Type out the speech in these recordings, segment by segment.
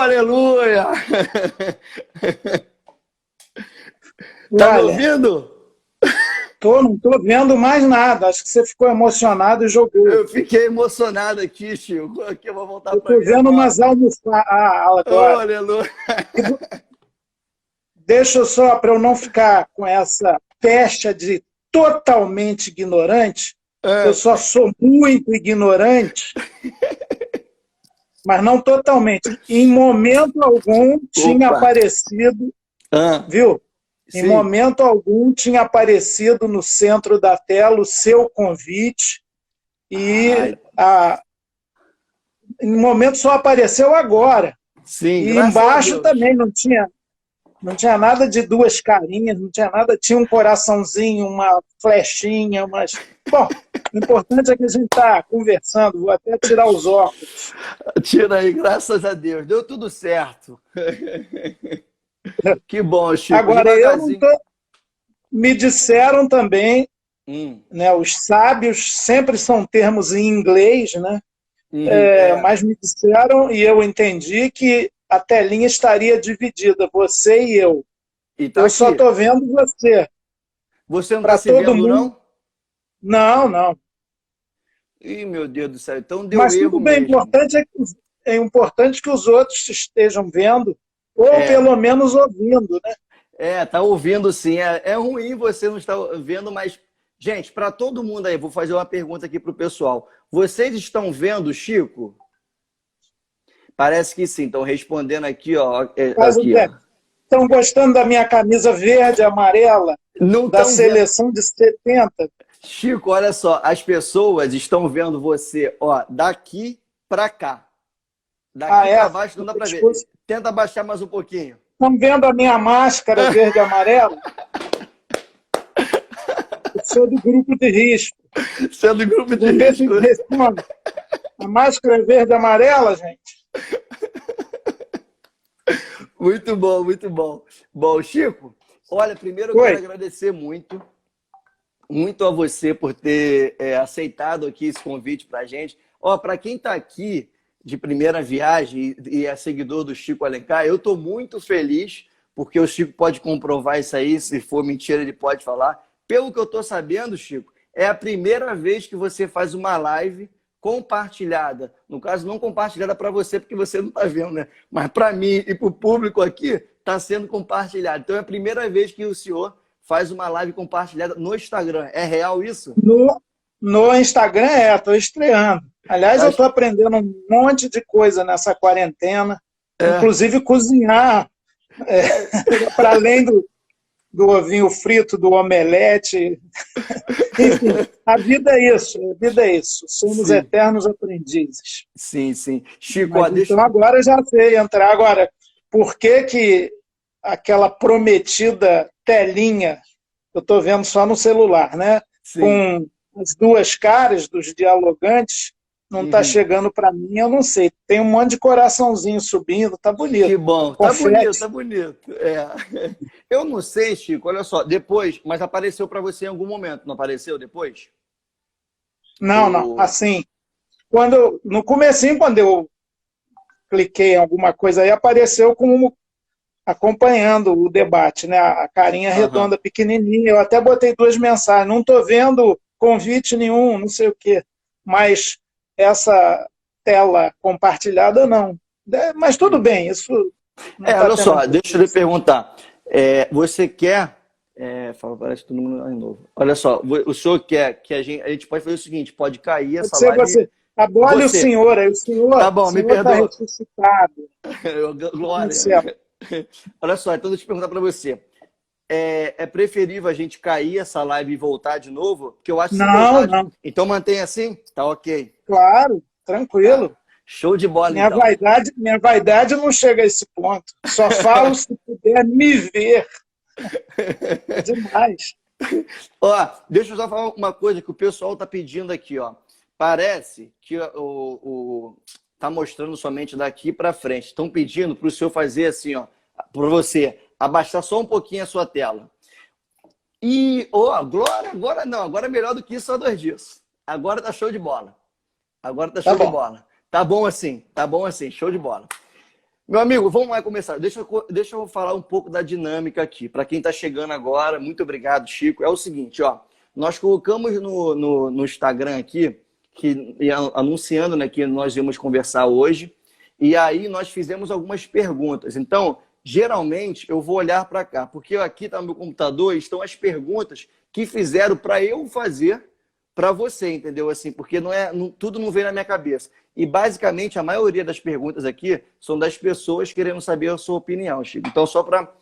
aleluia! Tá me Olha, ouvindo? não tô vendo mais nada. Acho que você ficou emocionado e jogou. Eu fiquei emocionado aqui, Chico. Aqui eu vou voltar Eu para tô mim vendo umas agora. almofadas Oh, agora. aleluia! E deixa eu só, para eu não ficar com essa pecha de totalmente ignorante, eu Ah, só sou muito ignorante, mas não totalmente. Em momento algum tinha opa! aparecido, Ah, viu? Em sim. momento algum tinha aparecido no centro da tela o seu convite e Ai, em momento só apareceu agora. sim, E graças a embaixo Deus. também não tinha nada de duas carinhas, não tinha nada, tinha um coraçãozinho, uma flechinha, mas bom, o importante é que a gente está conversando, vou até tirar os óculos. Tira aí, graças a Deus. Deu tudo certo. Que bom, Chico. Agora eu não Devagarzinho. tô, me disseram também, Hum, né, os sábios sempre são termos em inglês, né? é. Mas me disseram e eu entendi que a telinha estaria dividida, você e eu. E tá Eu só aqui. estou vendo você. Você não tá Para se todo vendo, mundo, não? não, não. Ih, meu Deus do céu. Então deu Mas tudo erro bem, mesmo. é importante que os outros estejam vendo, ou É, pelo menos ouvindo, né? tá ouvindo sim. É ruim você não estar vendo, mas, gente, para todo mundo aí, vou fazer uma pergunta aqui pro pessoal. Vocês estão vendo, Chico? Parece que sim. Estão respondendo aqui, ó. Faz o Aqui, ó. teste. Estão gostando da minha camisa verde e amarela, Não da estão vendo. seleção de 70? Chico, olha só, as pessoas estão vendo você, ó, daqui para cá. Ah, Daqui é? para baixo não O dá para ver. pescoço. Tenta baixar mais um pouquinho. Estão vendo a minha máscara verde e amarela? Eu sou do grupo de risco. Sendo grupo de Vamos ver se risco. responde. A máscara é verde e amarela, gente? Muito bom, muito bom. Bom, Chico, olha, primeiro eu quero Oi. agradecer muito a você por ter aceitado aqui esse convite para a gente. Ó, para quem está aqui de primeira viagem e é seguidor do Chico Alencar, eu estou muito feliz porque o Chico pode comprovar isso aí, se for mentira ele pode falar. Pelo que eu estou sabendo, Chico, é a primeira vez que você faz uma live compartilhada. No caso, não compartilhada para você, porque você não está vendo, né? Mas para mim e para o público aqui, está sendo compartilhado. Então é a primeira vez que o senhor faz uma live compartilhada no Instagram. É real isso? No Instagram estou estreando. Aliás, eu Faz... estou aprendendo um monte de coisa nessa quarentena, É, inclusive cozinhar, para além do ovinho frito, do omelete. Enfim, a vida é isso, a vida é isso. Somos sim, eternos aprendizes. sim, sim. Chico, ó, Mas deixa. então agora já sei entrar. Agora, por que que aquela prometida telinha, eu estou vendo só no celular, né? Sim. Com as duas caras dos dialogantes, não está Uhum. chegando para mim, eu não sei. Tem um monte de coraçãozinho subindo, tá bonito. Que bom, tá bonito, tá Confete. bonito. É. Eu não sei, Chico, olha só, depois, mas apareceu para você em algum momento, não apareceu depois? Não, não. O... Assim, no comecinho, quando eu cliquei em alguma coisa aí, apareceu como acompanhando o debate, né? A carinha Aham. redonda pequenininha. Eu até botei duas mensagens. Não estou vendo convite nenhum, não sei o quê. Mas essa tela compartilhada, não. Mas tudo Sim. bem, isso não está Olha tendo só, deixa eu lhe importância. perguntar. Você quer. Fala, parece todo mundo de novo. Olha só, o senhor quer que a gente pode fazer o seguinte: pode cair Pode essa ser live. você. Abole o Você, senhor aí. tá O bom, me senhor está perdoa. ressuscitado no Glória. céu. Olha só, então deixa eu perguntar para você. É preferível a gente cair essa live e voltar de novo? Porque eu acho que se Não, voltar. não. Então mantém assim? Tá ok. Claro, Tá. tranquilo. Show de bola, Minha então. vaidade, minha vaidade não chega a esse ponto. Só falo se puder me ver. É demais. Ó, deixa eu só falar uma coisa que o pessoal tá pedindo aqui, ó. Parece que tá mostrando somente daqui para frente. Estão pedindo para o senhor fazer assim, ó, para você abaixar só um pouquinho a sua tela. E, ó, Glória, agora não, agora é melhor do que isso, só dois dias. Agora tá show de bola. Agora tá Tá show de bom. bola. Tá bom assim, show de bola. Meu amigo, vamos lá começar. Deixa eu falar um pouco da dinâmica aqui. Para quem está chegando agora, muito obrigado, Chico. É o seguinte, ó, nós colocamos no Instagram aqui, anunciando, né, que nós íamos conversar hoje, e aí nós fizemos algumas perguntas. Então, geralmente, eu vou olhar para cá, porque aqui está no meu computador, estão as perguntas que fizeram para eu fazer para você, entendeu? Assim, porque tudo não vem na minha cabeça. E basicamente a maioria das perguntas aqui são das pessoas querendo saber a sua opinião, Chico. Então, só para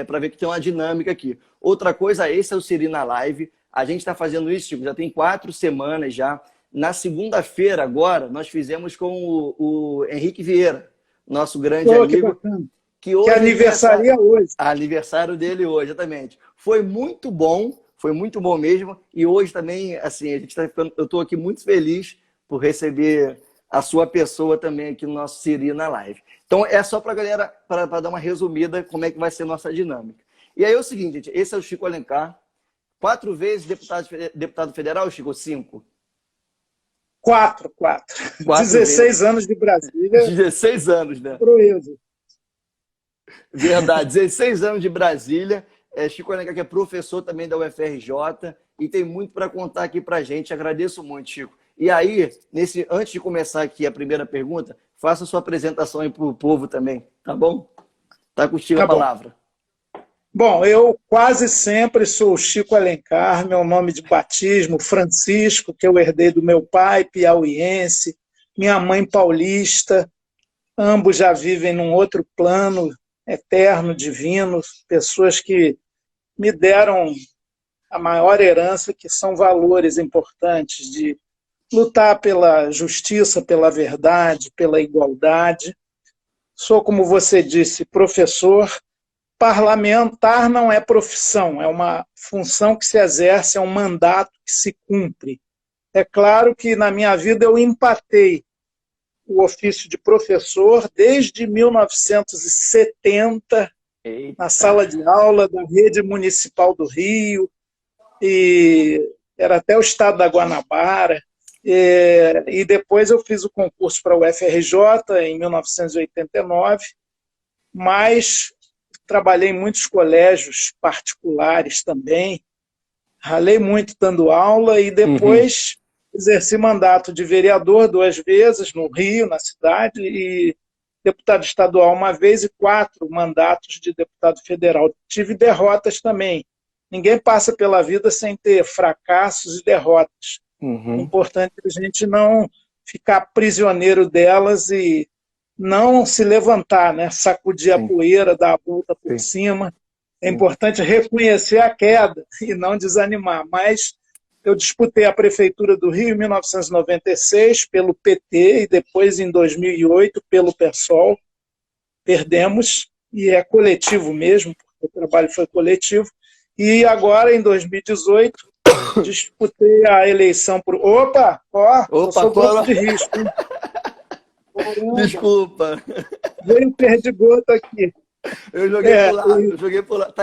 para ver que tem uma dinâmica aqui. Outra coisa, esse é o Siri na Live. A gente está fazendo isso, Chico, já tem 4 semanas já. Na segunda-feira, agora, nós fizemos com o Henrique Vieira, nosso grande amigo. Que hoje aniversaria hoje. Aniversário dele hoje, exatamente. Foi muito bom mesmo. E hoje também, assim, eu estou aqui muito feliz por receber a sua pessoa também aqui no nosso Siri na Live. Então, é só para a galera, para dar uma resumida como é que vai ser a nossa dinâmica. E aí é o seguinte, gente, esse é o Chico Alencar, 4 vezes deputado federal, Chico, 5? 4. 16 anos de Brasília. 16 anos, né? Proeza. Verdade, 16 anos de Brasília. Chico Alencar, que é professor também da UFRJ, e tem muito para contar aqui para a gente. Agradeço muito, Chico. E aí, antes de começar aqui a primeira pergunta, faça a sua apresentação aí para o povo também, tá bom? Tá contigo a palavra. Bom, eu quase sempre sou Chico Alencar, meu nome de batismo, Francisco, que eu herdei do meu pai, piauiense, minha mãe paulista, ambos já vivem num outro plano eterno, divino, pessoas que me deram a maior herança, que são valores importantes de lutar pela justiça, pela verdade, pela igualdade. Sou, como você disse, professor. Parlamentar não é profissão, é uma função que se exerce, é um mandato que se cumpre. É claro que na minha vida eu empatei o ofício de professor desde 1970, na sala de aula da Rede Municipal do Rio, e era até o estado da Guanabara, e depois eu fiz o concurso para o UFRJ em 1989, mas trabalhei em muitos colégios particulares também, ralei muito dando aula e depois exerci mandato de vereador 2 vezes no Rio, na cidade, e deputado estadual 1 vez e 4 mandatos de deputado federal. Tive derrotas também. Ninguém passa pela vida sem ter fracassos e derrotas. É importante a gente não ficar prisioneiro delas e não se levantar, né? Sacudir a poeira, dar a volta por cima. É importante reconhecer a queda e não desanimar. Mas eu disputei a Prefeitura do Rio em 1996 pelo PT e depois, em 2008, pelo PSOL. Perdemos, e é coletivo mesmo, porque o trabalho foi coletivo. E agora, em 2018, disputei a eleição por... Opa, eu sou grupo de risco, hein? Desculpa. Veio um perdigoto aqui. Eu joguei por lá.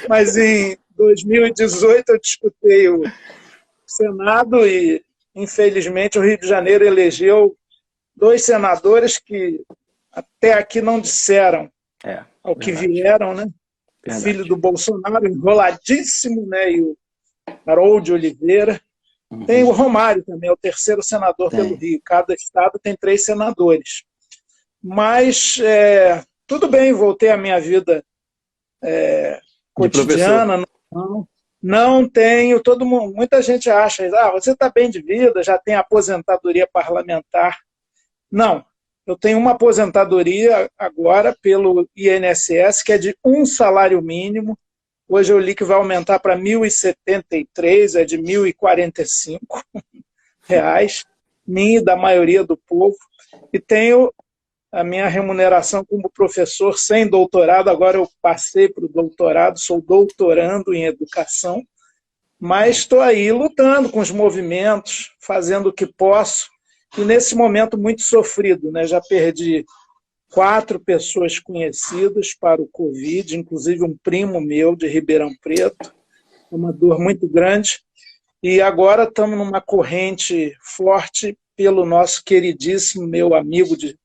Mas em 2018 eu disputei o Senado e, infelizmente, o Rio de Janeiro elegeu 2 senadores que até aqui não disseram ao que vieram, né? Filho do Bolsonaro, enroladíssimo, né? E o Harold Oliveira. Tem o Romário também, é o 3º senador pelo Rio. Cada estado tem 3 senadores. Mas tudo bem, voltei à minha vida cotidiana. Não tenho, muita gente acha, você está bem de vida, já tem aposentadoria parlamentar. Não, eu tenho uma aposentadoria agora pelo INSS, que é de 1 salário mínimo. Hoje eu li que vai aumentar para R$ 1.073, é de R$ 1.045, minha e da maioria do povo. E tenho a minha remuneração como professor sem doutorado, agora eu passei para o doutorado, sou doutorando em educação, mas estou aí lutando com os movimentos, fazendo o que posso, e nesse momento muito sofrido, né? Já perdi 4 pessoas conhecidas para o Covid, inclusive um primo meu de Ribeirão Preto, uma dor muito grande, e agora estamos numa corrente forte pelo nosso queridíssimo meu amigo de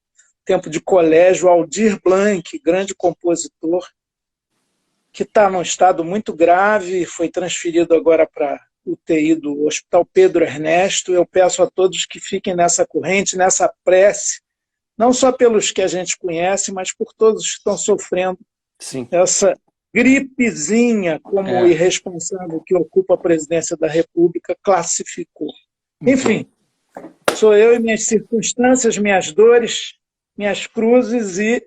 tempo de colégio, Aldir Blanc, grande compositor, que está num estado muito grave, foi transferido agora para UTI do Hospital Pedro Ernesto. Eu peço a todos que fiquem nessa corrente, nessa prece, não só pelos que a gente conhece, mas por todos que estão sofrendo Sim. essa gripezinha, como o irresponsável que ocupa a presidência da República classificou. Enfim, sou eu e minhas circunstâncias, minhas dores, minhas cruzes e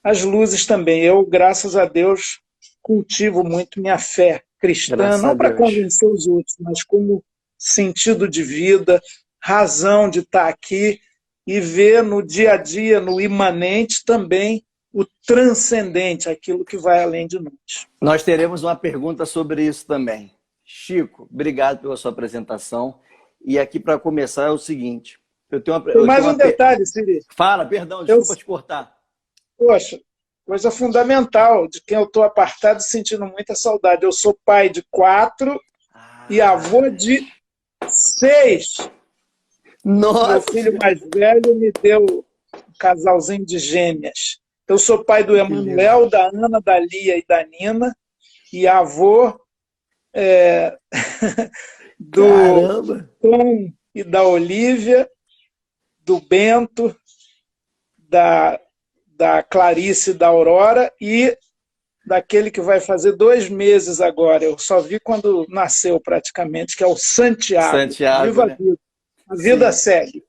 as luzes também. Eu, graças a Deus, cultivo muito minha fé cristã, Graças não a para Deus. convencer os outros, mas como sentido de vida, razão de estar aqui e ver no dia a dia, no imanente, também o transcendente, aquilo que vai além de nós. Nós teremos uma pergunta sobre isso também. Chico, obrigado pela sua apresentação. E aqui, para começar, é o seguinte. Tem mais um detalhe, Siri. Fala, perdão, desculpa te cortar. Poxa, coisa fundamental, de quem eu estou apartado e sentindo muita saudade. Eu sou pai de 4 e avô de 6. Nossa! Meu filho mais velho me deu um casalzinho de gêmeas. Eu sou pai do Emanuel, da Ana, da Lia e da Nina, e avô do Caramba. Tom e da Olívia, do Bento, da Clarice e da Aurora, e daquele que vai fazer 2 meses agora. Eu só vi quando nasceu praticamente, que é o Santiago. Santiago, Viva né? a vida. A vida segue.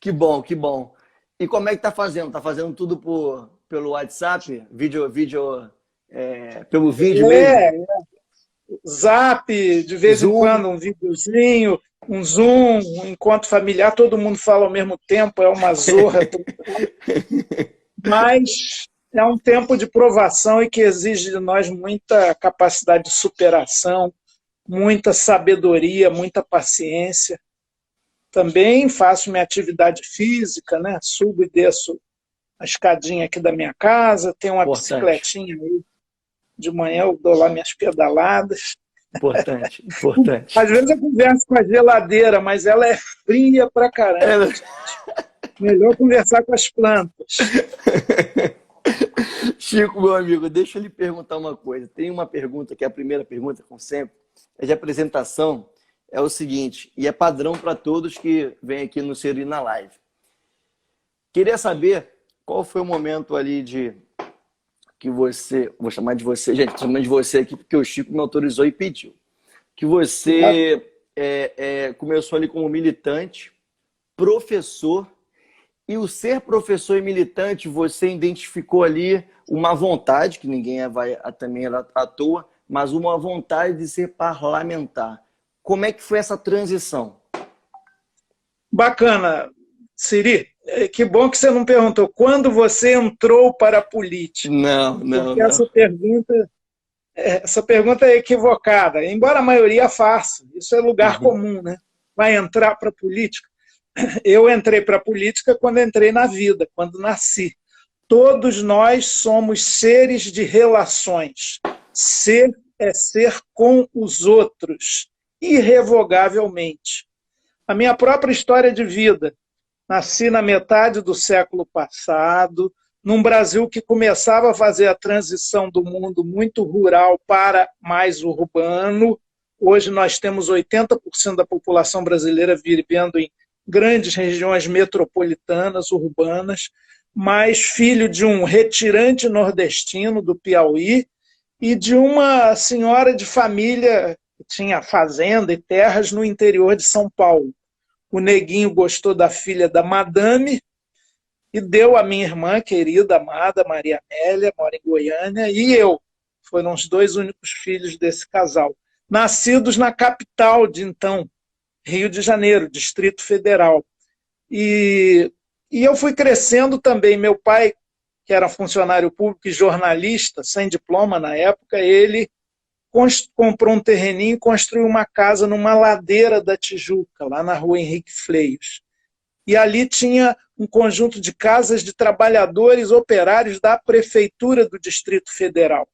Que bom, que bom. E como é que tá fazendo? Tá fazendo tudo pelo WhatsApp? Pelo vídeo mesmo? Zap, de vez em quando, um videozinho, um Zoom, um encontro familiar, todo mundo fala ao mesmo tempo, é uma zorra. Mas é um tempo de provação e que exige de nós muita capacidade de superação, muita sabedoria, muita paciência. Também faço minha atividade física, né? Subo e desço a escadinha aqui da minha casa, tenho uma bicicletinha aí. De manhã eu dou lá minhas pedaladas. Importante. Às vezes eu converso com a geladeira, mas ela é fria pra caramba. Melhor conversar com as plantas. Chico, meu amigo, deixa eu lhe perguntar uma coisa. Tem uma pergunta, que é a primeira pergunta, como sempre, é de apresentação. É o seguinte, e é padrão para todos que vêm aqui no Siri na live. Queria saber qual foi o momento ali que você, vou chamar de você, gente, estou chamando de você aqui porque o Chico me autorizou e pediu, que você começou ali como militante, professor, e o ser professor e militante, você identificou ali uma vontade, que ninguém vai também à toa, mas uma vontade de ser parlamentar. Como é que foi essa transição? Bacana, Siri. Que bom que você não perguntou quando você entrou para a política. Não. Essa pergunta é equivocada, embora a maioria faça. Isso é lugar comum, né? Vai entrar para a política? Eu entrei para a política quando entrei na vida, quando nasci. Todos nós somos seres de relações. Ser é ser com os outros, irrevogavelmente. A minha própria história de vida. Nasci na metade do século passado, num Brasil que começava a fazer a transição do mundo muito rural para mais urbano. Hoje nós temos 80% da população brasileira vivendo em grandes regiões metropolitanas, urbanas, mas filho de um retirante nordestino do Piauí e de uma senhora de família que tinha fazenda e terras no interior de São Paulo. O neguinho gostou da filha da madame e deu a minha irmã querida, amada, Maria Amélia, mora em Goiânia, e eu. Foram os 2 únicos filhos desse casal. Nascidos na capital de então, Rio de Janeiro, Distrito Federal. E eu fui crescendo também. Meu pai, que era funcionário público e jornalista, sem diploma na época, ele comprou um terreninho e construiu uma casa numa ladeira da Tijuca, lá na rua Henrique Fleios. E ali tinha um conjunto de casas de trabalhadores operários da Prefeitura do Distrito Federal,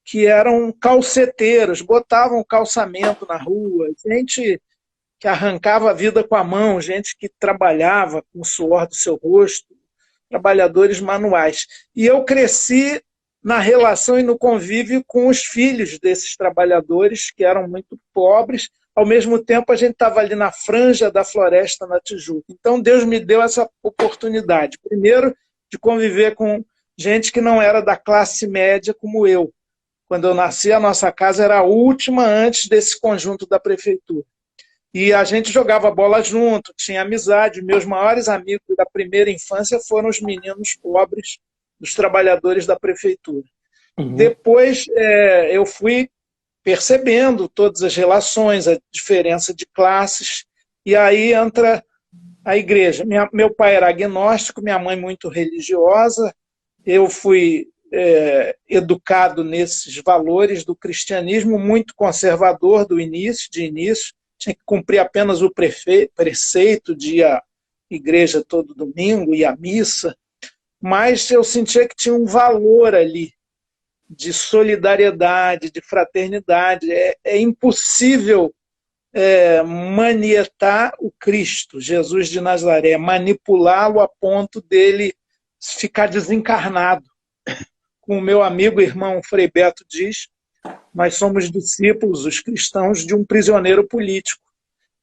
que eram calceteiros, botavam calçamento na rua, gente que arrancava a vida com a mão, gente que trabalhava com o suor do seu rosto, trabalhadores manuais. E eu cresci na relação e no convívio com os filhos desses trabalhadores, que eram muito pobres. Ao mesmo tempo, a gente estava ali na franja da floresta, na Tijuca. Então, Deus me deu essa oportunidade. Primeiro, de conviver com gente que não era da classe média como eu. Quando eu nasci, a nossa casa era a última antes desse conjunto da prefeitura. E a gente jogava bola junto, tinha amizade. Meus maiores amigos da primeira infância foram os meninos pobres dos trabalhadores da prefeitura. Uhum. Depois eu fui percebendo todas as relações, a diferença de classes, e aí entra a igreja. Meu pai era agnóstico, minha mãe muito religiosa, eu fui educado nesses valores do cristianismo, muito conservador de início, tinha que cumprir apenas o preceito de ir à igreja todo domingo, ir à missa, mas eu sentia que tinha um valor ali, de solidariedade, de fraternidade. É impossível manietar o Cristo, Jesus de Nazaré, manipulá-lo a ponto dele ficar desencarnado. Como o meu amigo e irmão Frei Beto diz, nós somos discípulos, os cristãos, de um prisioneiro político,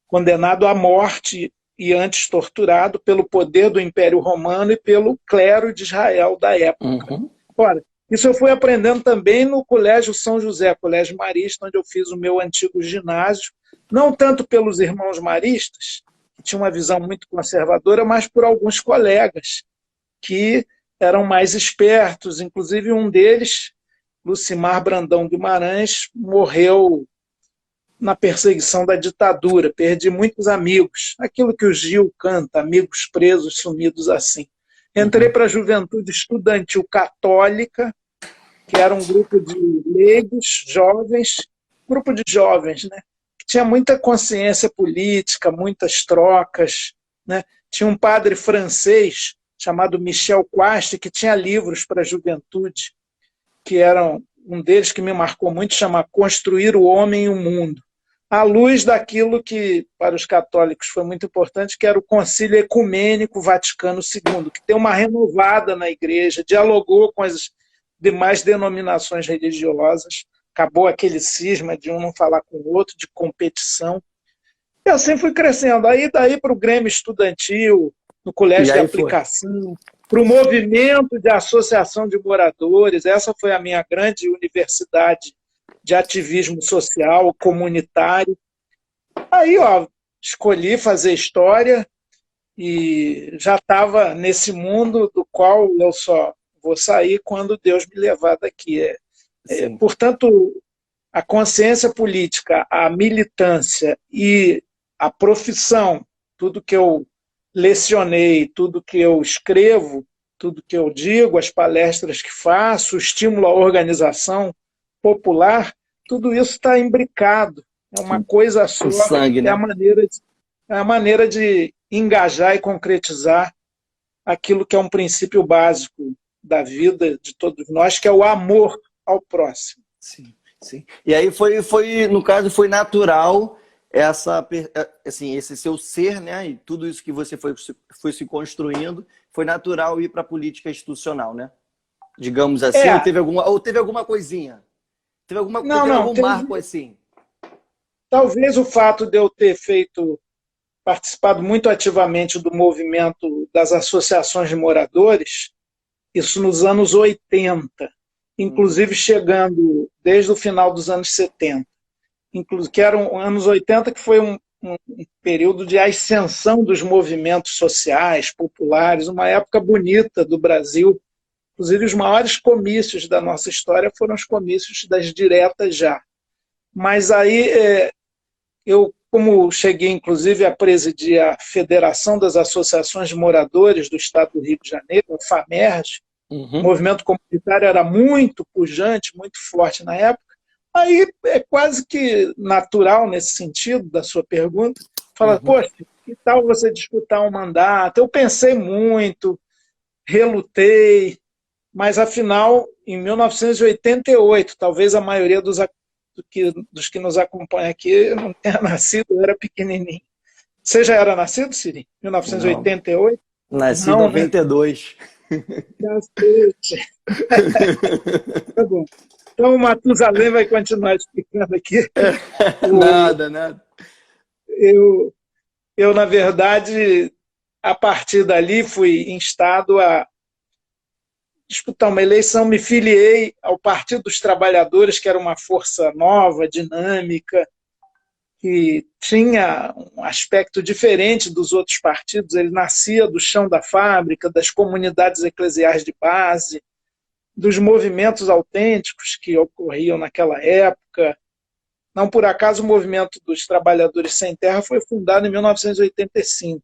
condenado à morte e antes torturado pelo poder do Império Romano e pelo clero de Israel da época. Uhum. Ora, isso eu fui aprendendo também no Colégio São José, Colégio Marista, onde eu fiz o meu antigo ginásio, não tanto pelos irmãos maristas, que tinham uma visão muito conservadora, mas por alguns colegas que eram mais espertos. Inclusive um deles, Lucimar Brandão Guimarães, morreu na perseguição da ditadura. Perdi muitos amigos. Aquilo que o Gil canta, amigos presos, sumidos assim. Entrei para a Juventude Estudantil Católica, que era um grupo de leigos, jovens, grupo de jovens, né? Que tinha muita consciência política, muitas trocas, né? Tinha um padre francês chamado Michel Quast, que tinha livros para a juventude, que eram um deles que me marcou muito, chama Construir o Homem e o Mundo, à luz daquilo que, para os católicos, foi muito importante, que era o Concílio Ecumênico Vaticano II, que tem uma renovada na igreja, dialogou com as demais denominações religiosas, acabou aquele cisma de um não falar com o outro, de competição. E assim fui crescendo. Aí daí para o Grêmio Estudantil, no Colégio de Aplicação, para o movimento de associação de moradores. Essa foi a minha grande universidade de ativismo social, comunitário. Aí, escolhi fazer história e já estava nesse mundo do qual eu só vou sair quando Deus me levar daqui. Portanto, a consciência política, a militância e a profissão, tudo que eu lecionei, tudo que eu escrevo, tudo que eu digo, as palestras que faço, o estímulo à organização popular, tudo isso está imbricado. É uma coisa só, sangue, né? É a maneira de engajar e concretizar aquilo que é um princípio básico da vida de todos nós, que é o amor ao próximo. Sim, sim. E aí no caso, foi natural esse seu ser, né? E tudo isso que você foi se construindo, foi natural ir para a política institucional, né? Digamos assim, ou teve alguma coisinha? Teve algum marco assim? Talvez o fato de eu ter participado muito ativamente do movimento das associações de moradores, isso nos anos 80, inclusive chegando desde o final dos anos 70. Que eram anos 80, que foi um período de ascensão dos movimentos sociais, populares, uma época bonita do Brasil. Inclusive, os maiores comícios da nossa história foram os comícios das diretas já. Mas aí, eu, como cheguei, inclusive, a presidir a Federação das Associações de Moradores do Estado do Rio de Janeiro, a FAMERJ, o movimento comunitário era muito pujante, muito forte na época. Aí é quase que natural nesse sentido da sua pergunta. Fala, poxa, que tal você disputar um mandato? Eu pensei muito, relutei, mas afinal, em 1988, talvez a maioria dos dos que nos acompanham aqui, eu não tenha nascido, eu era pequenininho. Você já era nascido, Siri? Não. 1988? Nasci em Não, né? 92. Cacete. Tá bom. Então, o Matusalém vai continuar explicando aqui. Nada, nada. Eu, na verdade, a partir dali, fui instado a disputar uma eleição, me filiei ao Partido dos Trabalhadores, que era uma força nova, dinâmica, que tinha um aspecto diferente dos outros partidos. Ele nascia do chão da fábrica, das comunidades eclesiais de base, dos movimentos autênticos que ocorriam naquela época. Não por acaso o movimento dos trabalhadores sem terra foi fundado em 1985.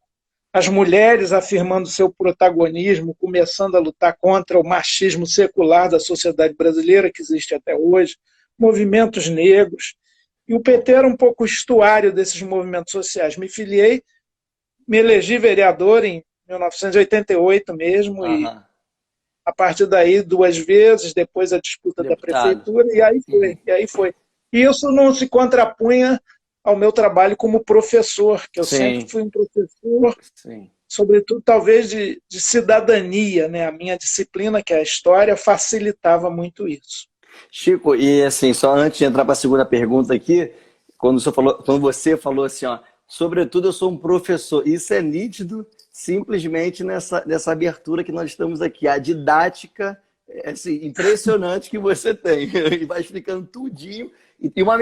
As mulheres afirmando seu protagonismo, começando a lutar contra o machismo secular da sociedade brasileira, que existe até hoje, movimentos negros. E o PT era um pouco o estuário desses movimentos sociais. Me filiei, me elegi vereador em 1988 mesmo, e a partir daí 2 vezes, depois a disputa da prefeitura, e aí foi. E isso não se contrapunha ao meu trabalho como professor, que eu sempre fui um professor, sobretudo talvez de cidadania, né? A minha disciplina, que é a história, facilitava muito isso. Chico, e assim, só antes de entrar para a segunda pergunta aqui, quando você falou assim, ó, sobretudo eu sou um professor, isso é nítido simplesmente nessa abertura que nós estamos aqui. A didática é assim, impressionante que você tem. E vai explicando tudinho. E uma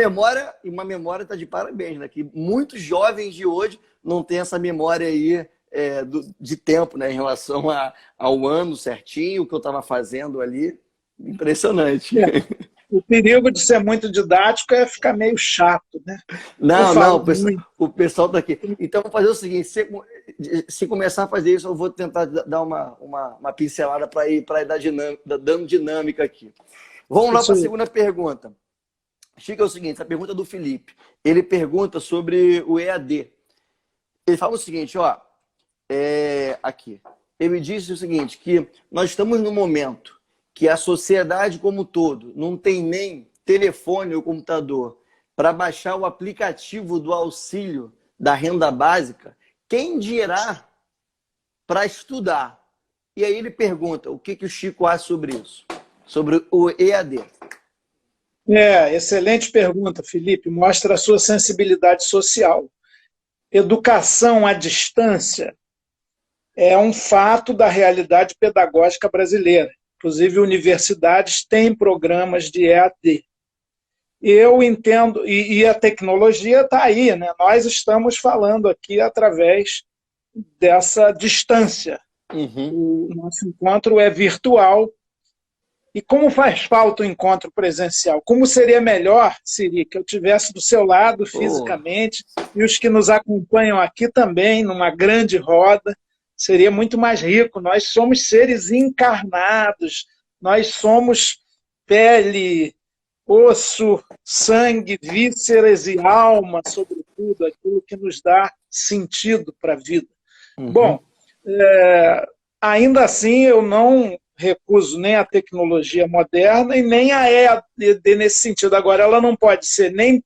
memória está de parabéns, né? Que muitos jovens de hoje não têm essa memória aí de tempo, né? Em relação ao ano certinho, o que eu estava fazendo ali. Impressionante. O perigo de ser muito didático é ficar meio chato, né? Não, o pessoal está aqui. Então, vou fazer o seguinte, se começar a fazer isso, eu vou tentar dar uma pincelada para ir dando dinâmica aqui. Vamos lá para a segunda pergunta. Chico, é o seguinte, a pergunta é do Felipe. Ele pergunta sobre o EAD. Ele fala o seguinte, ó, aqui. Ele disse o seguinte, que nós estamos num momento que a sociedade como um todo não tem nem telefone ou computador para baixar o aplicativo do auxílio da renda básica, quem dirá para estudar? E aí ele pergunta, o que o Chico acha sobre isso? Sobre o EAD. Excelente pergunta, Felipe. Mostra a sua sensibilidade social. Educação à distância é um fato da realidade pedagógica brasileira. Inclusive, universidades têm programas de EAD. Eu entendo, e a tecnologia está aí, né? Nós estamos falando aqui através dessa distância. O nosso encontro é virtual. E como faz falta o encontro presencial? Como seria melhor, Siri, que eu estivesse do seu lado fisicamente e os que nos acompanham aqui também, numa grande roda? Seria muito mais rico. Nós somos seres encarnados, nós somos pele, osso, sangue, vísceras e alma, sobretudo, aquilo que nos dá sentido para a vida. Bom, ainda assim eu não recuso nem a tecnologia moderna e nem a EAD nesse sentido. Agora, ela não pode ser nem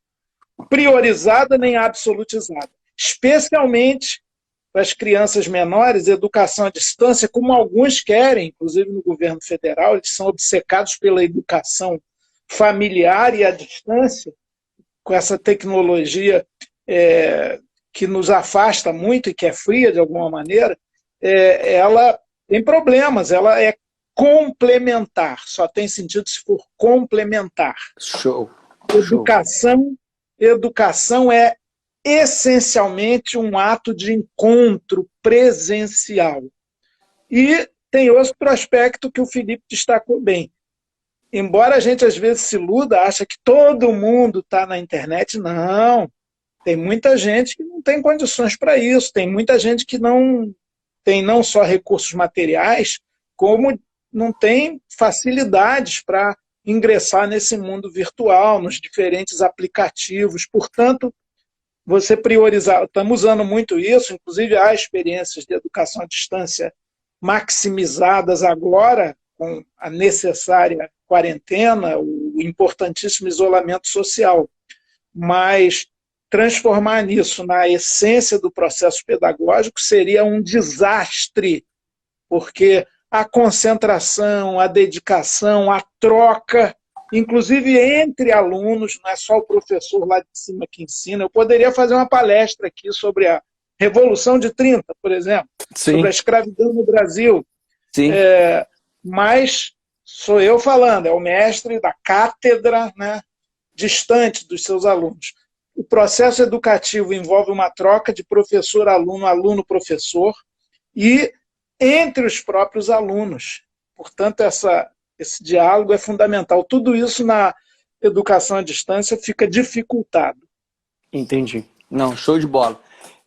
priorizada nem absolutizada, especialmente para as crianças menores, educação à distância, como alguns querem, inclusive no governo federal, eles são obcecados pela educação familiar e à distância, com essa tecnologia que nos afasta muito e que é fria de alguma maneira, ela tem problemas, ela é complementar, só tem sentido se for complementar. Show. Educação é essencialmente um ato de encontro presencial. E tem outro aspecto que o Felipe destacou bem. Embora a gente às vezes se iluda, acha que todo mundo está na internet, não. Tem muita gente que não tem condições para isso, tem muita gente que não tem não só recursos materiais, como não tem facilidades para ingressar nesse mundo virtual, nos diferentes aplicativos. Portanto, você priorizar, estamos usando muito isso, inclusive há experiências de educação à distância maximizadas agora, com a necessária quarentena, o o importantíssimo isolamento social, mas transformar nisso na essência do processo pedagógico seria um desastre, porque a concentração, a dedicação, a troca, inclusive entre alunos, não é só o professor lá de cima que ensina. Eu poderia fazer uma palestra aqui sobre a Revolução de 30, por exemplo, Sim. sobre a escravidão no Brasil. Sim. Mas sou eu falando, é o mestre da cátedra, né, distante dos seus alunos. O processo educativo envolve uma troca de professor-aluno, aluno-professor, e entre os próprios alunos. Portanto, esse diálogo é fundamental. Tudo isso na educação à distância fica dificultado. Entendi. Não, show de bola.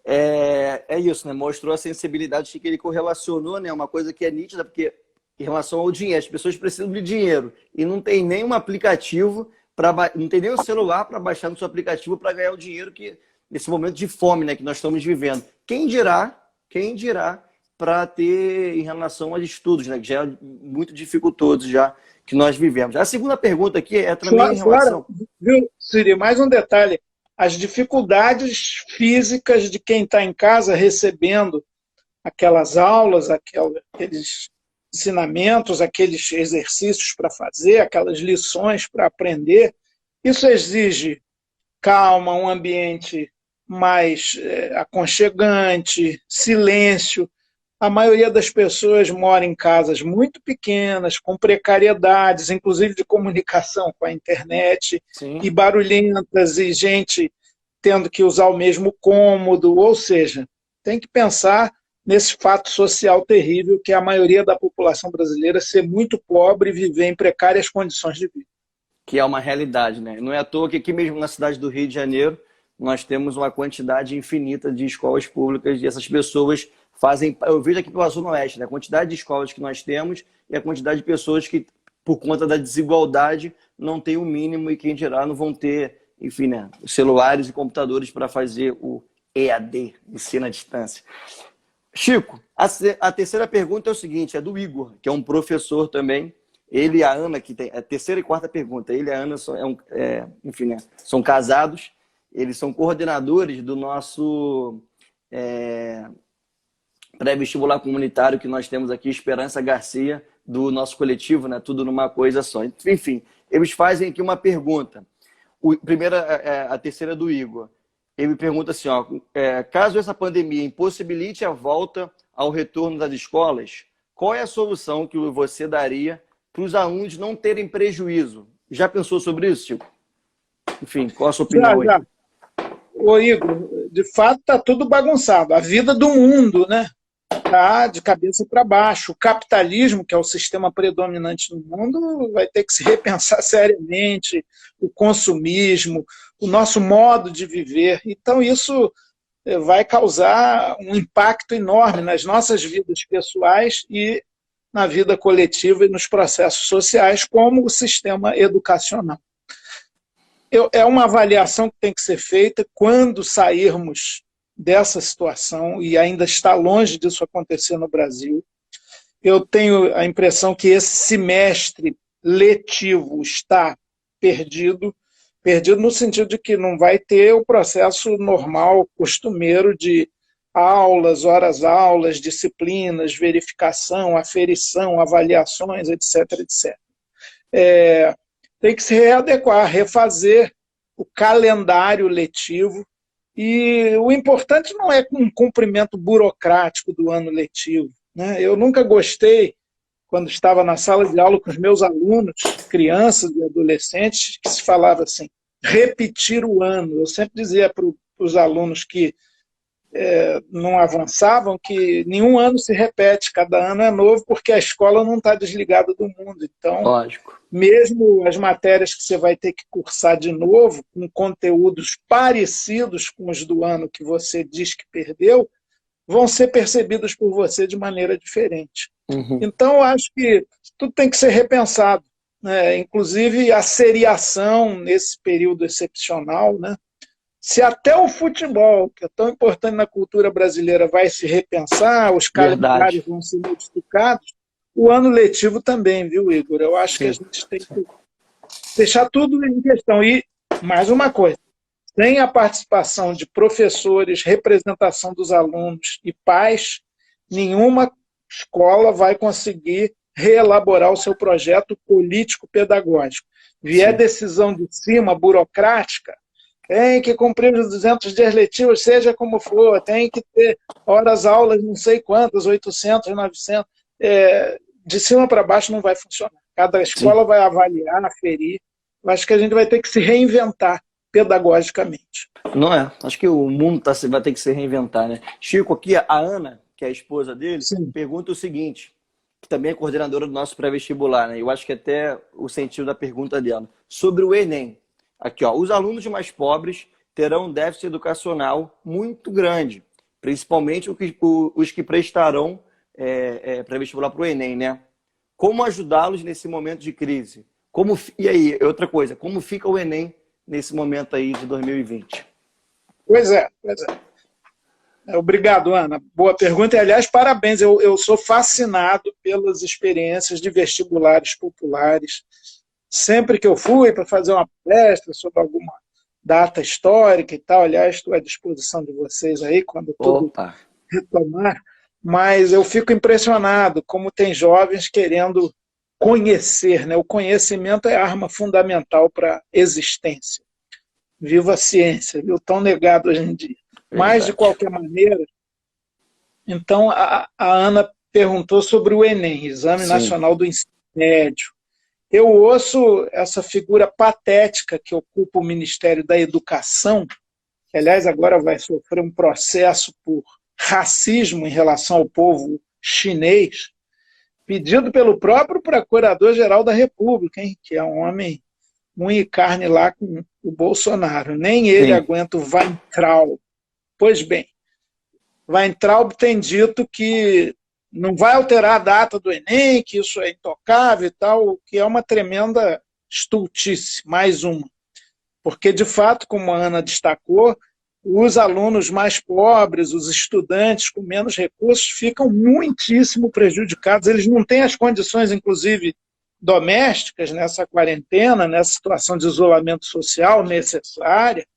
É isso, né? Mostrou a sensibilidade que ele correlacionou, né? Uma coisa que é nítida, porque em relação ao dinheiro, as pessoas precisam de dinheiro e não tem nenhum aplicativo, não tem nem o celular para baixar no seu aplicativo para ganhar o dinheiro que nesse momento de fome, né, que nós estamos vivendo. Quem dirá para ter em relação aos estudos, né, que já é muito dificultoso já que nós vivemos. A segunda pergunta aqui é também em relação... Viu, Siri, mais um detalhe. As dificuldades físicas de quem está em casa recebendo aquelas aulas, aqueles ensinamentos, aqueles exercícios para fazer, aquelas lições para aprender, isso exige calma, um ambiente mais aconchegante, silêncio. A maioria das pessoas mora em casas muito pequenas, com precariedades, inclusive de comunicação com a internet, Sim. E barulhentas, e gente tendo que usar o mesmo cômodo, ou seja, tem que pensar nesse fato social terrível que é a maioria da população brasileira ser muito pobre e viver em precárias condições de vida. Que é uma realidade, né? Não é à toa que aqui mesmo na cidade do Rio de Janeiro nós temos uma quantidade infinita de escolas públicas e essas pessoas fazem... Eu vejo aqui pela Zona Oeste, né? A quantidade de escolas que nós temos e a quantidade de pessoas que, por conta da desigualdade, não tem o mínimo e quem dirá não vão ter, enfim, né, celulares e computadores para fazer o EAD, ensino à distância. Chico, a terceira pergunta é o seguinte, é do Igor, que é um professor também. Ele e a Ana, que tem a terceira e quarta pergunta, ele e a Ana enfim, né, são casados, eles são coordenadores do nosso pré-vestibular comunitário que nós temos aqui, Esperança Garcia, do nosso coletivo, né, tudo numa coisa só. Enfim, eles fazem aqui uma pergunta. A terceira é do Igor. Ele pergunta assim, ó, caso essa pandemia impossibilite a volta ao retorno das escolas, qual é a solução que você daria para os alunos não terem prejuízo? Já pensou sobre isso, Chico? Enfim, qual a sua opinião aí? Ô, Igor, de fato está tudo bagunçado. A vida do mundo, né? Está de cabeça para baixo. O capitalismo, que é o sistema predominante no mundo, vai ter que se repensar seriamente, o consumismo, o nosso modo de viver. Então, isso vai causar um impacto enorme nas nossas vidas pessoais e na vida coletiva e nos processos sociais, como o sistema educacional. É uma avaliação que tem que ser feita quando sairmos dessa situação, e ainda está longe disso acontecer no Brasil. Eu tenho a impressão que esse semestre letivo está perdido no sentido de que não vai ter o processo normal, costumeiro de aulas, horas-aulas, disciplinas, verificação, aferição, avaliações, etc. etc. Tem que se readequar, refazer o calendário letivo. E o importante não é um cumprimento burocrático do ano letivo, né? Eu nunca gostei, quando estava na sala de aula com os meus alunos, crianças e adolescentes, que se falava assim, repetir o ano. Eu sempre dizia para os alunos que não avançavam que nenhum ano se repete, cada ano é novo, porque a escola não está desligada do mundo. Então, lógico, mesmo as matérias que você vai ter que cursar de novo, com conteúdos parecidos com os do ano que você diz que perdeu, vão ser percebidos por você de maneira diferente. Uhum. Então, eu acho que tudo tem que ser repensado, né? Inclusive a seriação nesse período excepcional, né? Se até o futebol, que é tão importante na cultura brasileira, vai se repensar, os calendários vão ser modificados, o ano letivo também, viu, Igor? Eu acho que a gente tem que deixar tudo em questão. E, mais uma coisa, sem a participação de professores, representação dos alunos e pais, nenhuma escola vai conseguir reelaborar o seu projeto político-pedagógico. Vier Sim. decisão de cima, burocrática, tem que cumprir os 200 dias letivos, seja como for, tem que ter horas aulas, não sei quantas, 800, 900. De cima para baixo não vai funcionar. Cada Sim. escola vai avaliar, aferir. Eu acho que a gente vai ter que se reinventar pedagogicamente. Não é? Acho que o mundo vai ter que se reinventar, né? Chico, aqui a Ana, que é a esposa dele, Sim. pergunta o seguinte, que também é coordenadora do nosso pré-vestibular, né? Eu acho que até o sentido da pergunta dela. Sobre o Enem. Aqui, ó, os alunos mais pobres terão um déficit educacional muito grande, principalmente os que prestarão pré-vestibular para o Enem, né? Como ajudá-los nesse momento de crise? E aí, outra coisa, como fica o Enem nesse momento aí de 2020? Pois é, pois é. Obrigado, Ana. Boa pergunta. E, aliás, parabéns. Eu sou fascinado pelas experiências de vestibulares populares. Sempre que eu fui para fazer uma palestra sobre alguma data histórica e tal, aliás, estou à disposição de vocês aí, quando tudo Opa! retomar, mas eu fico impressionado como tem jovens querendo conhecer, né? O conhecimento é a arma fundamental para a existência. Viva a ciência, viu? Tão negado hoje em dia. Mas, de Verdade. qualquer maneira, então a Ana perguntou sobre o Enem, Exame Sim, Nacional do Ensino Médio. Eu ouço essa figura patética que ocupa o Ministério da Educação, que, aliás, agora vai sofrer um processo por racismo em relação ao povo chinês, pedido pelo próprio Procurador-Geral da República, hein, que é um homem unha e carne lá com o Bolsonaro. Nem ele sim, aguenta o Weintraub. Pois bem, Weintraub tem dito que não vai alterar a data do Enem, que isso é intocável e tal, o que é uma tremenda estultice, mais uma. Porque, de fato, como a Ana destacou, os alunos mais pobres, os estudantes com menos recursos, ficam muitíssimo prejudicados. Eles não têm as condições, inclusive, domésticas nessa quarentena, nessa situação de isolamento social necessária,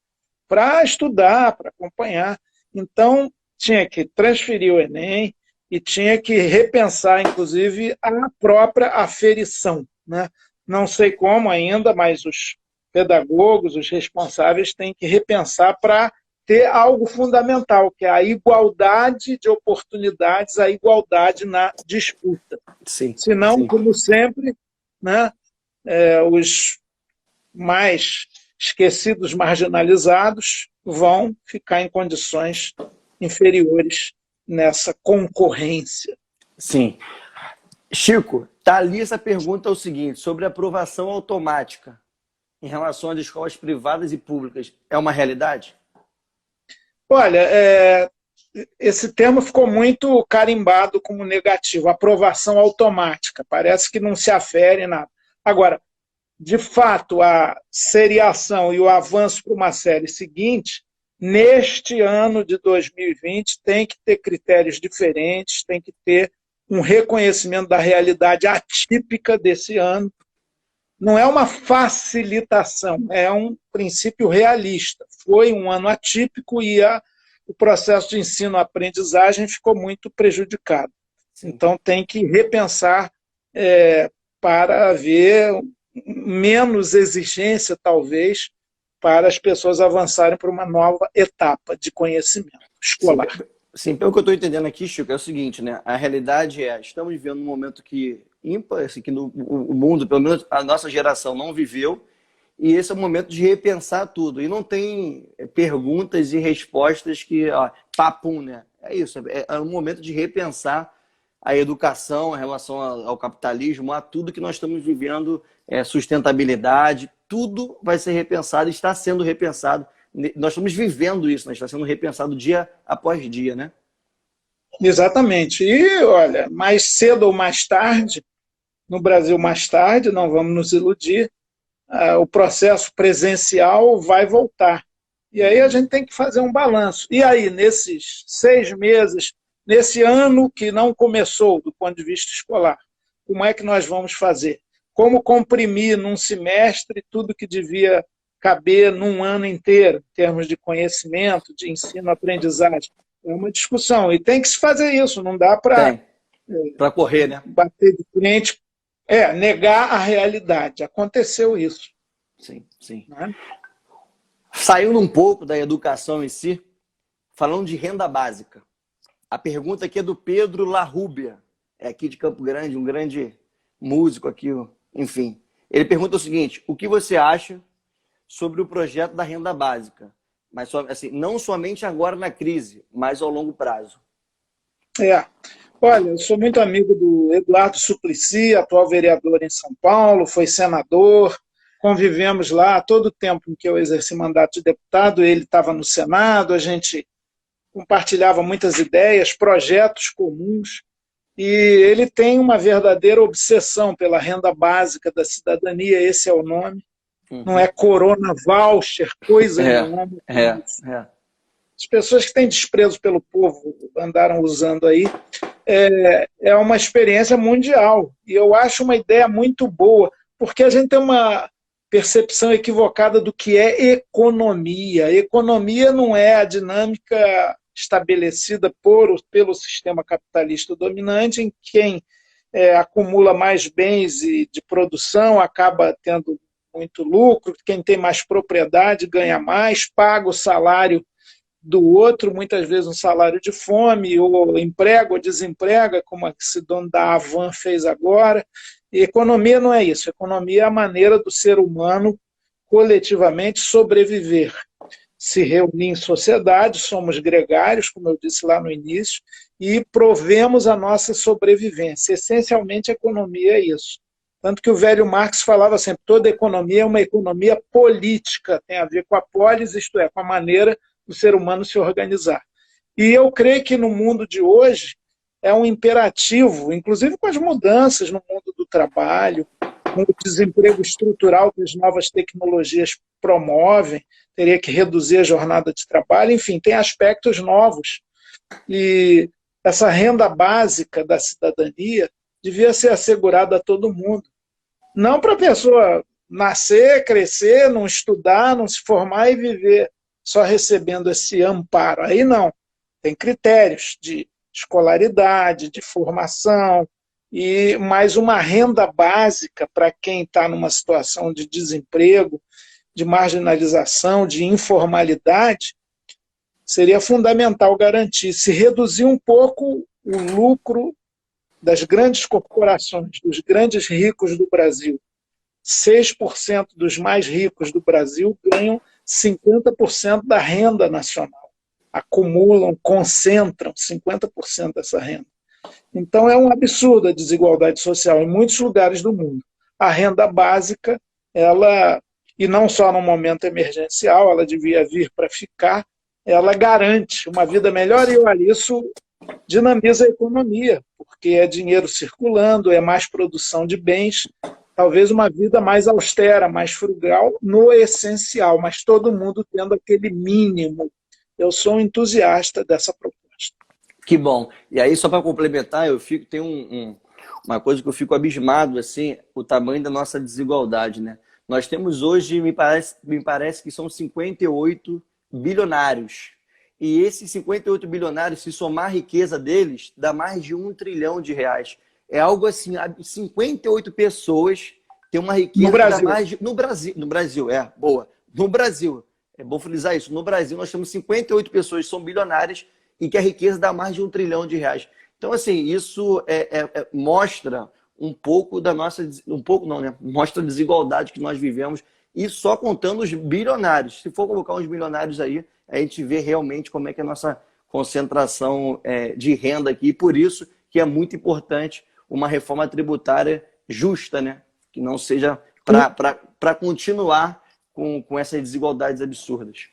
para estudar, para acompanhar. Então, tinha que transferir o Enem e tinha que repensar, inclusive, a própria aferição, né? Não sei como ainda, mas os pedagogos, os responsáveis, têm que repensar para ter algo fundamental, que é a igualdade de oportunidades, a igualdade na disputa. sim, Senão, sim. como sempre, né, os mais esquecidos, marginalizados, vão ficar em condições inferiores nessa concorrência. Sim. Chico, Thalissa pergunta o seguinte, sobre aprovação automática em relação às escolas privadas e públicas. É uma realidade? Olha, esse termo ficou muito carimbado como negativo, aprovação automática, parece que não se afere nada. Agora, de fato, a seriação e o avanço para uma série seguinte, neste ano de 2020, tem que ter critérios diferentes, tem que ter um reconhecimento da realidade atípica desse ano. Não é uma facilitação, é um princípio realista. Foi um ano atípico e o processo de ensino-aprendizagem ficou muito prejudicado. Sim. Então, tem que repensar para haver menos exigência, talvez, para as pessoas avançarem para uma nova etapa de conhecimento Sim, escolar. sim, pelo que eu estou entendendo aqui, Chico, é o seguinte, né? A realidade é, estamos vivendo um momento que ímpar, assim, que o mundo, pelo menos a nossa geração, não viveu, e esse é o momento de repensar tudo. E não tem perguntas e respostas que, ó, papum, né? É isso, é um momento de repensar a educação em relação ao capitalismo, a tudo que nós estamos vivendo, sustentabilidade, tudo vai ser repensado, está sendo repensado. Nós estamos vivendo isso, né? Está sendo repensado dia após dia, né? Exatamente. E, olha, mais cedo ou mais tarde, no Brasil mais tarde, não vamos nos iludir, o processo presencial vai voltar. E aí a gente tem que fazer um balanço. E aí, nesses 6 meses, nesse ano que não começou do ponto de vista escolar, como é que nós vamos fazer? como comprimir num semestre tudo que devia caber num ano inteiro, em termos de conhecimento, de ensino, aprendizagem. É uma discussão, e tem que se fazer isso, não dá para Tem. Para correr, né? bater de frente, negar a realidade. Aconteceu isso. Sim, sim. Né? Saindo um pouco da educação em si, falando de renda básica. A pergunta aqui é do Pedro Larrúbia, é aqui de Campo Grande, um grande músico aqui, enfim. Ele pergunta o seguinte: o que você acha sobre o projeto da renda básica? Mas assim, não somente agora na crise, mas ao longo prazo. Olha, eu sou muito amigo do Eduardo Suplicy, atual vereador em São Paulo, foi senador, convivemos lá todo o tempo em que eu exerci mandato de deputado, ele estava no Senado, a gente compartilhava muitas ideias, projetos comuns, e ele tem uma verdadeira obsessão pela renda básica da cidadania, esse é o nome, não é Corona Voucher, coisa nenhuma. As pessoas que têm desprezo pelo povo andaram usando aí, é uma experiência mundial, e eu acho uma ideia muito boa, porque a gente tem uma percepção equivocada do que é economia. Economia não é a dinâmica estabelecida pelo sistema capitalista dominante, em quem acumula mais bens de produção acaba tendo muito lucro, quem tem mais propriedade ganha mais, paga o salário do outro, muitas vezes um salário de fome, ou emprega ou desemprega, como esse dono da Avan fez agora. E economia não é isso. Economia é a maneira do ser humano coletivamente sobreviver. Se reunir em sociedade, somos gregários, como eu disse lá no início, e provemos a nossa sobrevivência. Essencialmente, a economia é isso. Tanto que o velho Marx falava sempre, toda economia é uma economia política, tem a ver com a polis, isto é, com a maneira do ser humano se organizar. E eu creio que no mundo de hoje é um imperativo, inclusive com as mudanças no mundo do trabalho, com o desemprego estrutural que as novas tecnologias promovem, teria que reduzir a jornada de trabalho, enfim, tem aspectos novos. E essa renda básica da cidadania devia ser assegurada a todo mundo. Não para a pessoa nascer, crescer, não estudar, não se formar e viver só recebendo esse amparo. Aí não. Tem critérios de escolaridade, de formação, e mais uma renda básica para quem está numa situação de desemprego, de marginalização, de informalidade, seria fundamental garantir. Se reduzir um pouco o lucro das grandes corporações, dos grandes ricos do Brasil. 6% dos mais ricos do Brasil ganham 50% da renda nacional. Acumulam, concentram 50% dessa renda. Então é um absurdo a desigualdade social em muitos lugares do mundo. A renda básica, e não só no momento emergencial, ela devia vir para ficar, ela garante uma vida melhor e, olha, isso dinamiza a economia, porque é dinheiro circulando, é mais produção de bens, talvez uma vida mais austera, mais frugal no essencial, mas todo mundo tendo aquele mínimo. Eu sou um entusiasta dessa proposta. Que bom. E aí, só para complementar, tem uma coisa que eu fico abismado, assim, o tamanho da nossa desigualdade, né? Nós temos hoje, me parece que são 58 bilionários. E esses 58 bilionários, se somar a riqueza deles, dá mais de 1 trilhão de reais. É algo assim, 58 pessoas têm uma riqueza... No Brasil. No Brasil, boa. No Brasil, é bom frisar isso, no Brasil nós temos 58 pessoas que são bilionárias e que a riqueza dá mais de 1 trilhão de reais. Então, assim, isso mostra um pouco da nossa... Um pouco não, né? Mostra a desigualdade que nós vivemos, e só contando os bilionários. Se for colocar uns bilionários aí, a gente vê realmente como é que é a nossa concentração de renda aqui. E por isso que é muito importante uma reforma tributária justa, né? Que não seja para continuar com essas desigualdades absurdas.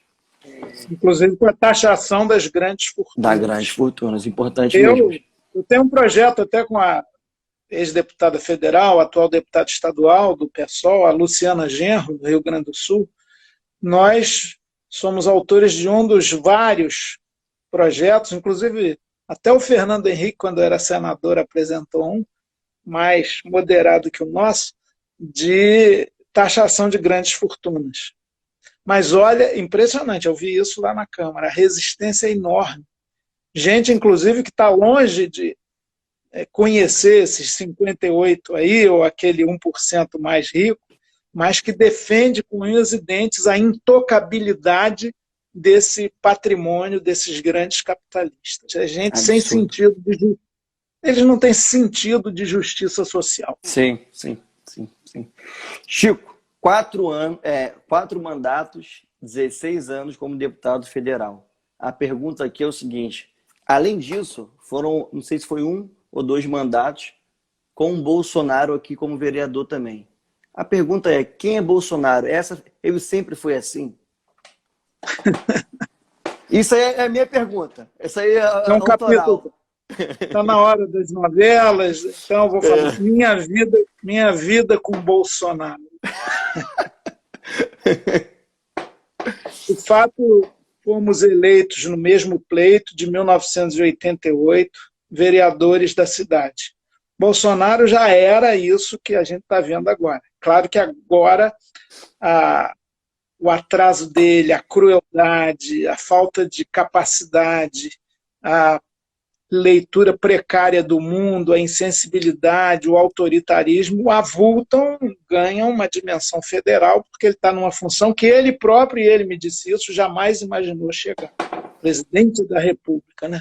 Inclusive com a taxação das grandes fortunas. Das grandes fortunas, importante mesmo. Eu tenho um projeto até com a ex-deputada federal, atual deputada estadual do PSOL, a Luciana Genro, do Rio Grande do Sul. Nós somos autores de um dos vários projetos, inclusive até o Fernando Henrique, quando era senador, apresentou um, mais moderado que o nosso, de taxação de grandes fortunas. Mas olha, impressionante, eu vi isso lá na Câmara, a resistência é enorme. Gente, inclusive, que está longe de conhecer esses 58 aí, ou aquele 1% mais rico, mas que defende com unhas e dentes a intocabilidade desse patrimônio desses grandes capitalistas. É gente sem sentido de eles não têm sentido de justiça social. Sim. Chico, 4 mandatos, 16 anos como deputado federal. A pergunta aqui é o seguinte: além disso, foram, não sei se foi 1 ou 2 mandatos com o Bolsonaro aqui como vereador também. A pergunta é: quem é Bolsonaro? Ele sempre foi assim? Isso aí é a minha pergunta. Essa aí é um capítulo. Está na hora das novelas, então eu vou falar minha vida com Bolsonaro. De fato, fomos eleitos no mesmo pleito de 1988, vereadores da cidade. Bolsonaro já era isso que a gente está vendo agora. Claro que agora o atraso dele, a crueldade, a falta de capacidade, a leitura precária do mundo, a insensibilidade, o autoritarismo avultam, ganham uma dimensão federal, porque ele está numa função que ele próprio, e ele me disse isso, jamais imaginou chegar. Presidente da República, né?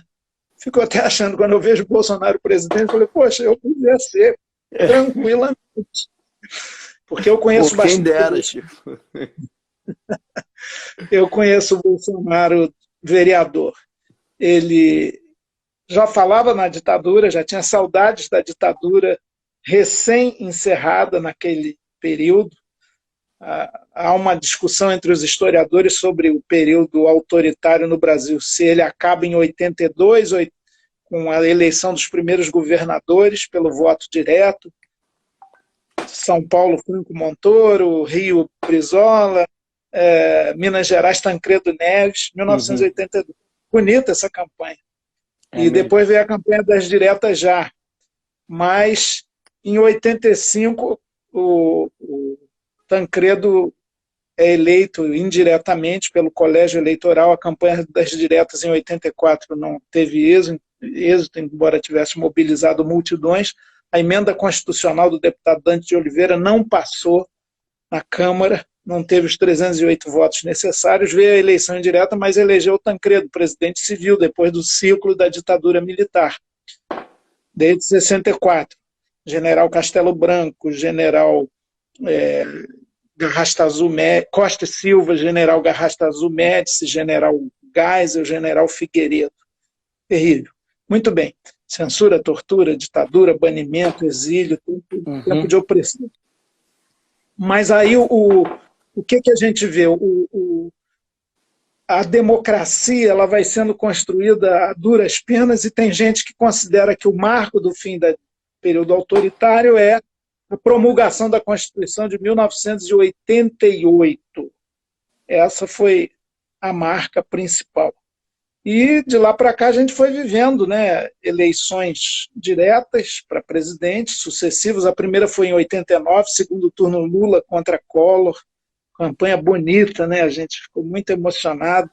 Fico até achando, quando eu vejo o Bolsonaro presidente, eu falei, poxa, eu podia ser tranquilamente. Porque eu conheço bastante. Quem dera, Chico. Eu conheço o Bolsonaro vereador. Ele já falava na ditadura, já tinha saudades da ditadura recém-encerrada naquele período. Há uma discussão entre os historiadores sobre o período autoritário no Brasil, se ele acaba em 82, com a eleição dos primeiros governadores pelo voto direto, São Paulo, Franco Montoro, Rio, Brizola, Minas Gerais, Tancredo Neves, 1982. Bonita essa campanha. E depois veio a campanha das diretas já. Mas, em 85, o Tancredo é eleito indiretamente pelo colégio eleitoral. A campanha das diretas em 84 não teve êxito, embora tivesse mobilizado multidões. A emenda constitucional do deputado Dante de Oliveira não passou na Câmara, não teve os 308 votos necessários, veio a eleição indireta, mas elegeu Tancredo, presidente civil, depois do ciclo da ditadura militar, desde 64. General Castelo Branco, general Garrastazu Costa e Silva, general Garrastazu Médici, general Geisel, general Figueiredo. Terrível. Muito bem. Censura, tortura, ditadura, banimento, exílio, tempo de opressão. Mas aí o que a gente vê? A democracia ela vai sendo construída a duras penas e tem gente que considera que o marco do fim do período autoritário é a promulgação da Constituição de 1988. Essa foi a marca principal. E de lá para cá a gente foi vivendo, né, eleições diretas para presidente, sucessivas. A primeira foi em 89, segundo turno Lula contra Collor, campanha bonita, né? A gente ficou muito emocionado.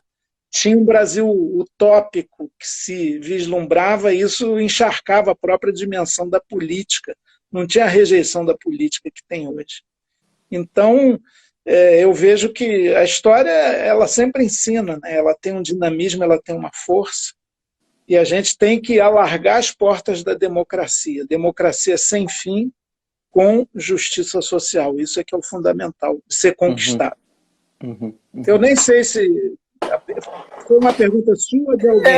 Tinha um Brasil utópico que se vislumbrava e isso encharcava a própria dimensão da política. Não tinha a rejeição da política que tem hoje. Então, eu vejo que a história ela sempre ensina, né? Ela tem um dinamismo, ela tem uma força, e a gente tem que alargar as portas da democracia. Democracia sem fim, com justiça social. Isso é que é o fundamental, de ser conquistado. Eu nem sei se foi uma pergunta sua de alguém.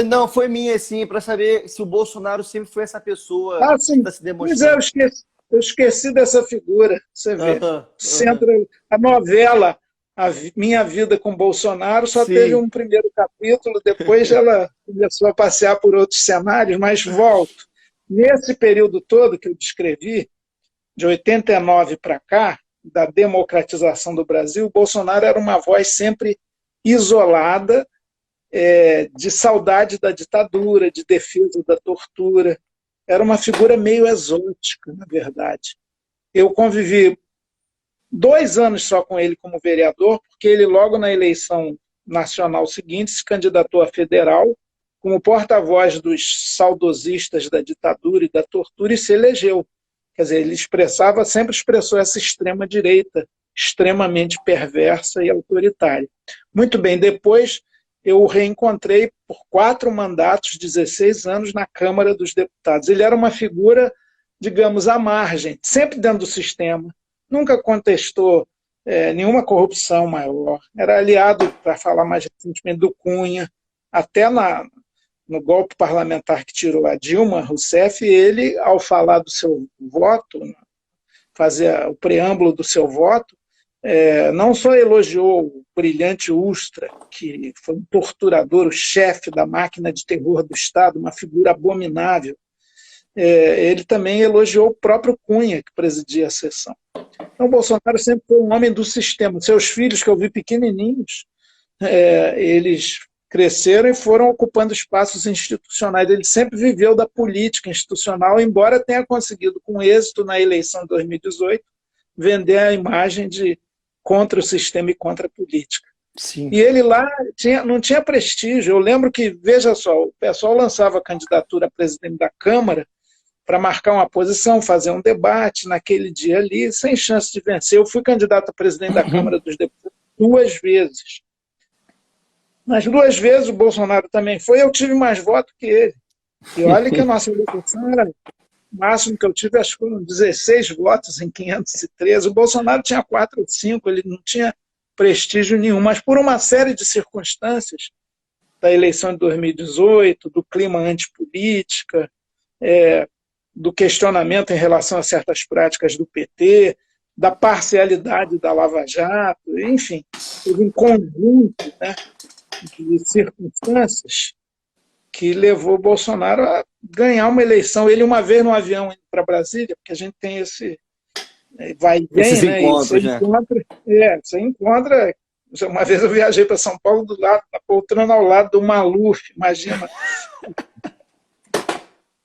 Não, foi minha, assim, para saber se o Bolsonaro sempre foi essa pessoa que está se demonstrando. Pois eu esqueci dessa figura, você vê. A novela Minha Vida com Bolsonaro só teve um primeiro capítulo, depois ela começou a passear por outros cenários, mas volto. Nesse período todo que eu descrevi, de 89 para cá, da democratização do Brasil, o Bolsonaro era uma voz sempre isolada, de saudade da ditadura, de defesa da tortura. Era uma figura meio exótica, na verdade. Eu convivi 2 anos só com ele como vereador, porque ele logo na eleição nacional seguinte se candidatou a federal como porta-voz dos saudosistas da ditadura e da tortura e se elegeu. Quer dizer, ele sempre expressou essa extrema-direita, extremamente perversa e autoritária. Muito bem, depois eu o reencontrei por 4 mandatos, 16 anos, na Câmara dos Deputados. Ele era uma figura, digamos, à margem, sempre dentro do sistema, nunca contestou nenhuma corrupção maior, era aliado, para falar mais recentemente, do Cunha, até no golpe parlamentar que tirou a Dilma Rousseff, ele, ao falar do seu voto, fazer o preâmbulo do seu voto, não só elogiou o brilhante Ustra, que foi um torturador, o chefe da máquina de terror do Estado, uma figura abominável, ele também elogiou o próprio Cunha, que presidia a sessão. Então, o Bolsonaro sempre foi um homem do sistema. Seus filhos, que eu vi pequenininhos, eles cresceram e foram ocupando espaços institucionais. Ele sempre viveu da política institucional, embora tenha conseguido, com êxito na eleição de 2018, vender a imagem de contra o sistema e contra a política. Sim. E ele lá não tinha prestígio. Eu lembro que, veja só, o pessoal lançava a candidatura a presidente da Câmara para marcar uma posição, fazer um debate naquele dia ali, sem chance de vencer. Eu fui candidato a presidente da Câmara dos Deputados 2 vezes. Nas 2 vezes o Bolsonaro também foi, eu tive mais votos que ele. E olha que a nossa eleição era... O máximo que eu tive, acho que foram 16 votos em 513. O Bolsonaro tinha 4 ou 5, ele não tinha prestígio nenhum. Mas por uma série de circunstâncias, da eleição de 2018, do clima antipolítica, do questionamento em relação a certas práticas do PT, da parcialidade da Lava Jato, enfim, teve um conjunto, né, de circunstâncias que levou o Bolsonaro a ganhar uma eleição. Ele, uma vez no avião indo para Brasília, porque a gente tem esse vai e vem, esses né? encontros, Você encontra. Uma vez eu viajei para São Paulo do lado, na poltrona ao lado do Maluf, imagina.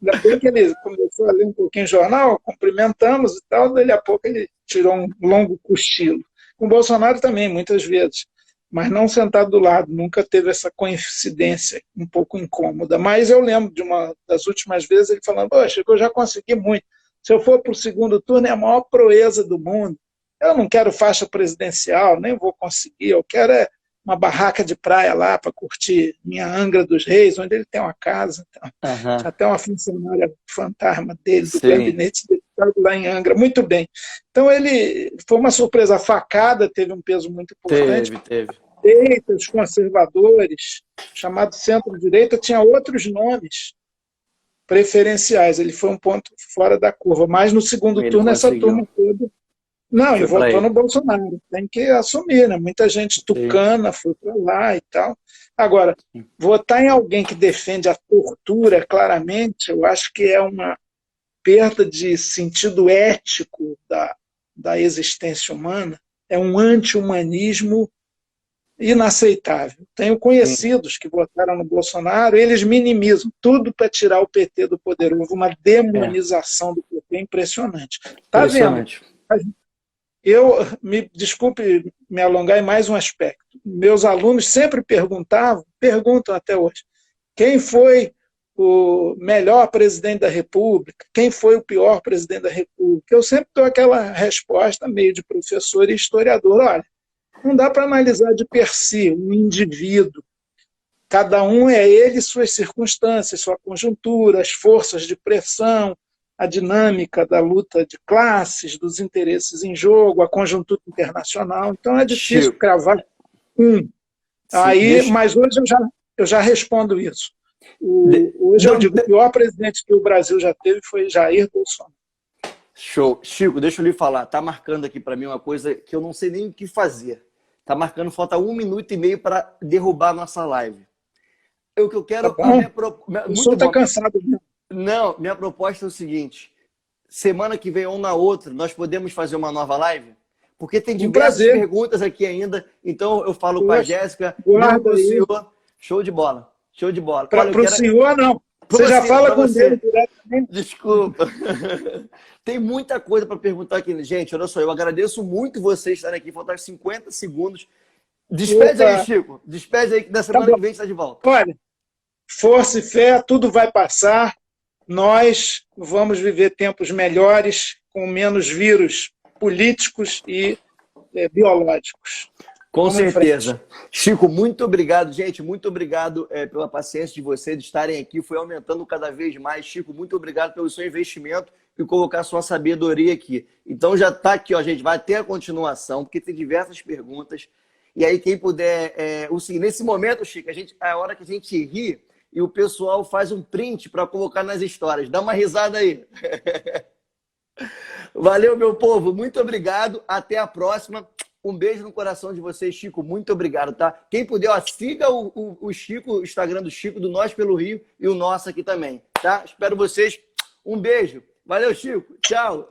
Ainda bem que ele começou a ler um pouquinho jornal, cumprimentamos e tal, daí a pouco ele tirou um longo cochilo. Com o Bolsonaro também, muitas vezes, mas não sentado do lado, nunca teve essa coincidência um pouco incômoda. Mas eu lembro de uma das últimas vezes ele falando, poxa, eu já consegui muito, se eu for para o segundo turno é a maior proeza do mundo, eu não quero faixa presidencial, nem vou conseguir, eu quero uma barraca de praia lá para curtir minha Angra dos Reis, onde ele tem uma casa. Então, até uma funcionária fantasma dele, do gabinete deputado lá em Angra. Muito bem. Então, ele foi uma surpresa. A facada teve um peso muito importante. Teve. Direita, os conservadores, chamado centro-direita, tinha outros nomes preferenciais. Ele foi um ponto fora da curva. Mas no segundo turno, essa turma toda... Não, e votou no Bolsonaro, tem que assumir, né? Muita gente tucana foi para lá e tal. Agora, votar em alguém que defende a tortura, claramente, eu acho que é uma perda de sentido ético da existência humana, é um anti-humanismo inaceitável. Tenho conhecidos que votaram no Bolsonaro, eles minimizam tudo para tirar o PT do poder. Houve uma demonização do PT impressionante. Está vendo? Desculpe me alongar em mais um aspecto. Meus alunos sempre perguntam até hoje, quem foi o melhor presidente da República? Quem foi o pior presidente da República? Eu sempre dou aquela resposta meio de professor e historiador. Olha, não dá para analisar de per si um indivíduo. Cada um é ele, suas circunstâncias, sua conjuntura, as forças de pressão, a dinâmica da luta de classes, dos interesses em jogo, a conjuntura internacional. Então é difícil cravar um. Mas hoje eu já respondo isso. Hoje eu digo, o pior presidente que o Brasil já teve foi Jair Bolsonaro. Show. Chico, deixa eu lhe falar. Está marcando aqui para mim uma coisa que eu não sei nem o que fazer. Está marcando, falta 1 minuto e meio para derrubar a nossa live. O que eu quero... O senhor está cansado mesmo. Não, minha proposta é o seguinte, semana que vem ou na outra, nós podemos fazer uma nova live? Porque tem diversas perguntas aqui ainda, então eu falo com a Jéssica, para o senhor, show de bola. Para o senhor, não. Você já fala com você. ele diretamente? Desculpa. Tem muita coisa para perguntar aqui. Gente, olha só, eu agradeço muito vocês estarem aqui. Faltam 50 segundos. Despede aí, Opa, Chico. Despede aí, que na tá semana bom. que vem está de volta. Olha, força e fé, tudo vai passar. Nós vamos viver tempos melhores, com menos vírus políticos e biológicos. Com Vamos em frente. certeza. Chico, muito obrigado, gente. Muito obrigado pela paciência de vocês de estarem aqui. Foi aumentando cada vez mais. Chico, muito obrigado pelo seu investimento e colocar sua sabedoria aqui. Então já está aqui, ó, gente. Vai ter a continuação, porque tem diversas perguntas. E aí, quem puder. Nesse momento, Chico, é a hora que a gente ri e o pessoal faz um print para colocar nas histórias. Dá uma risada aí. Valeu, meu povo. Muito obrigado. Até a próxima. Um beijo no coração de vocês, Chico. Muito obrigado, tá? Quem puder, ó, siga o Chico, o Instagram do Chico, do Nós pelo Rio, e o nosso aqui também, tá? Espero vocês. Um beijo. Valeu, Chico. Tchau.